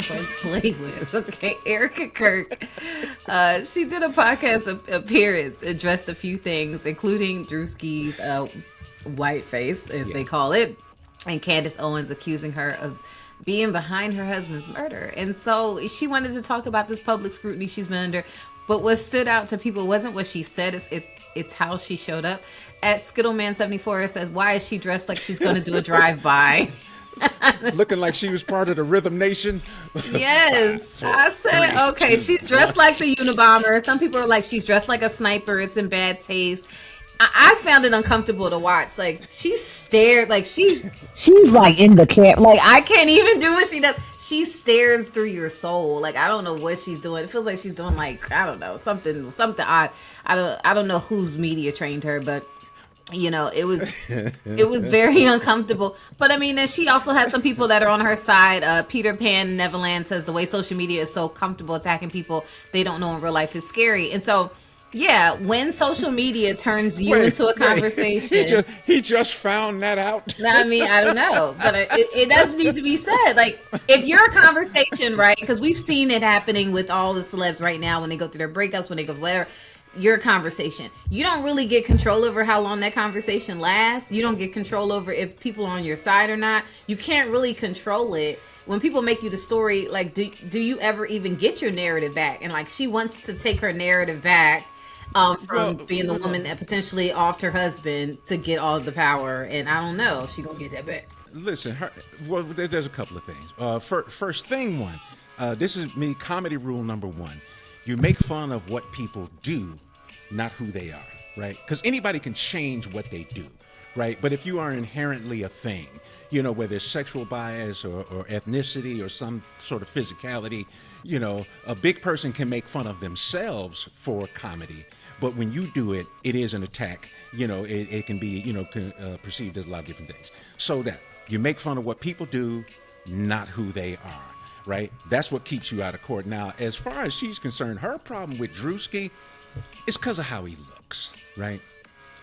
just like play with. Okay, Erika Kirk. She did a podcast appearance, addressed a few things, including Drewski's white face, as they call it, and Candace Owens accusing her of being behind her husband's murder. And so she wanted to talk about this public scrutiny she's been under. But what stood out to people wasn't what she said, it's how she showed up. At Skittleman74, it says, why is she dressed like she's going to do a drive-by? Looking like she was part of the Rhythm Nation. Yes. I said, okay, she's dressed like the Unabomber. Some people are like, she's dressed like a sniper. It's in bad taste. I found it uncomfortable to watch. Like, she stared, like she's like in the camp. Like, I can't even do what she does. She stares through your soul. Like, I don't know what she's doing. It feels like she's doing, like, I don't know, something odd. I don't know whose media trained her, but you know, it was very uncomfortable. But I mean, then she also has some people that are on her side. Peter Pan Neverland says the way social media is so comfortable attacking people they don't know in real life is scary. And so, yeah, when social media turns you into a conversation. He just found that out. I mean, I don't know, but it does need to be said. Like, if you're a conversation, right? Because we've seen it happening with all the celebs right now when they go through their breakups, when they go whatever. You're a conversation. You don't really get control over how long that conversation lasts. You don't get control over if people are on your side or not. You can't really control it. When people make you the story, like, do you ever even get your narrative back? And like, she wants to take her narrative back. From being the woman that potentially offed her husband to get all of the power, and I don't know if she's gonna get that back. Listen, there's a couple of things. First thing one, this is me, comedy rule number one. You make fun of what people do, not who they are, right? Because anybody can change what they do, right? But if you are inherently a thing, you know, whether it's sexual bias or ethnicity or some sort of physicality, you know, a big person can make fun of themselves for comedy. But when you do it, it is an attack. You know, it can be, you know, perceived as a lot of different things. So that you make fun of what people do, not who they are, right? That's what keeps you out of court. Now, as far as she's concerned, her problem with Drewski is because of how he looks, right?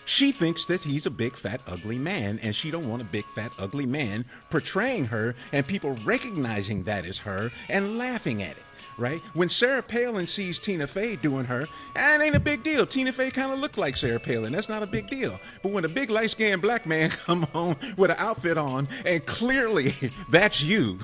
She thinks that he's a big, fat, ugly man, and she don't want a big, fat, ugly man portraying her and people recognizing that as her and laughing at it. Right? When Sarah Palin sees Tina Fey doing her, that ain't a big deal. Tina Fey kind of looked like Sarah Palin. That's not a big deal. But when a big light-skinned black man come home with an outfit on, and clearly that's you,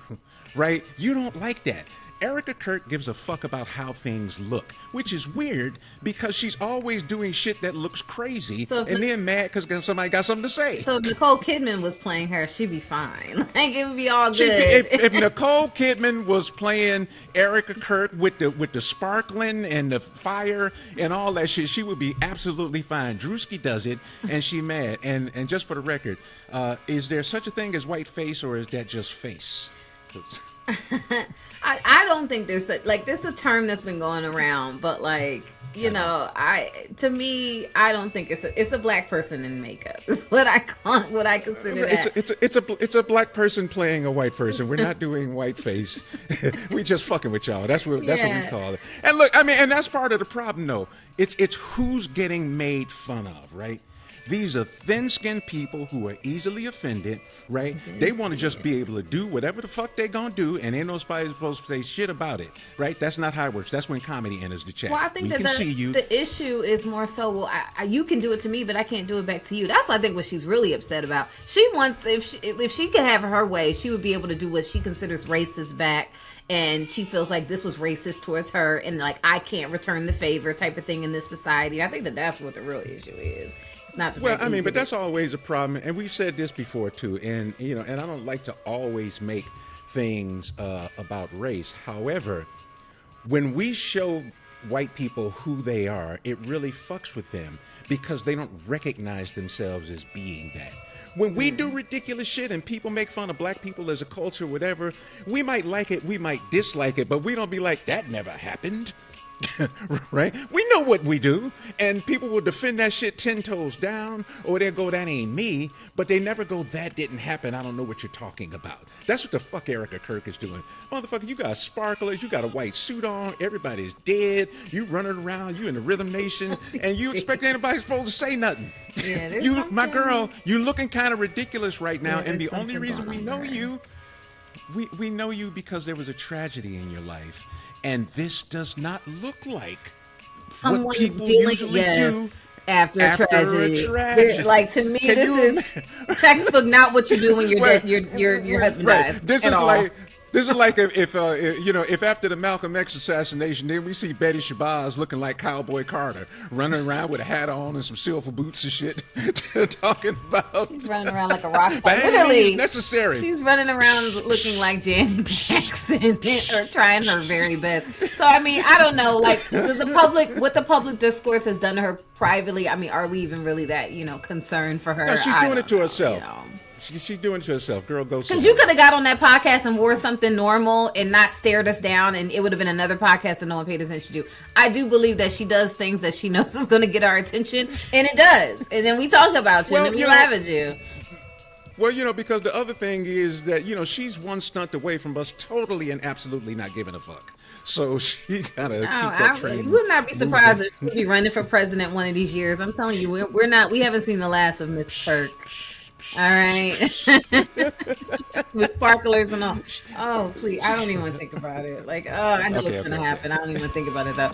right? You don't like that. Erika Kirk gives a fuck about how things look, which is weird because she's always doing shit that looks crazy and then mad because somebody got something to say. So if Nicole Kidman was playing her, she'd be fine. Like, it would be all good. If Nicole Kidman was playing Erika Kirk with the sparkling and the fire and all that shit, she would be absolutely fine. Drewski does it, and she mad. And just for the record, is there such a thing as white face, or is that just face? I don't think there's like this is a term that's been going around, but like, you know, to me I don't think it's a black person in makeup. It's what I consider that. It's a black person playing a white person. We're not doing white face. We just fucking with y'all. That's what we call it. And look, I mean, and that's part of the problem though. It's who's getting made fun of, right? These are thin-skinned people who are easily offended, right? They want to just be able to do whatever the fuck they gonna do, and ain't nobody supposed to say shit about it, right? That's not how it works. That's when comedy enters the chat. Well, I think the issue is more so, well, you can do it to me, but I can't do it back to you. That's, I think, what she's really upset about. She wants, if she could have her way, she would be able to do what she considers racist back, and she feels like this was racist towards her, and like, I can't return the favor type of thing in this society. I think that's what the real issue is. It's not well, I mean, but that's always a problem, and we've said this before too. And you know, and I don't like to always make things about race. However, when we show white people who they are, it really fucks with them because they don't recognize themselves as being that. When we do ridiculous shit and people make fun of black people as a culture, whatever, we might like it, we might dislike it, but we don't be like, that never happened. Right? We know what we do, and people will defend that shit 10 toes down, or they'll go, that ain't me, but they never go, that didn't happen, I don't know what you're talking about. That's what the fuck Erika Kirk is doing. Motherfucker, you got sparklers, you got a white suit on, everybody's dead, you running around, you in the Rhythm Nation, and you expect anybody supposed to say nothing. Yeah, my girl, you looking kind of ridiculous right now, and the only reason we know you we know you because there was a tragedy in your life, and this does not look like Someone what people dealing, usually yes, do after a tragedy. tragedy. Like, to me, Can this is textbook not what you do when your Right. your husband Right. dies. This at is all. like if after the Malcolm X assassination, then we see Betty Shabazz looking like Cowboy Carter, running around with a hat on and some silver boots and shit, talking about She's running around like a rock star. by any Literally, means necessary. she's running around looking like Janet Jackson or trying her very best. So I mean, I don't know. Like, does the public, what the public discourse has done to her privately? I mean, are we even really that concerned for her? No, she's I doing it to don't know, herself. She's doing it to herself. Girl, go. Because you could have got on that podcast and wore something normal and not stared us down, and it would have been another podcast that no one paid attention to. I do believe that she does things that she knows is going to get our attention, and it does. And then we talk about you, and then we laugh at you. Well, because the other thing is that, she's one stunt away from us totally and absolutely not giving a fuck. So she gotta keep that train. You would not be surprised if she'll be running for president one of these years. I'm telling you, we're not. We haven't seen the last of Miss Kirk. All right, with sparklers and all. Oh, please! I don't even want to think about it. Like, oh, I know it's gonna happen. I don't even think about it though.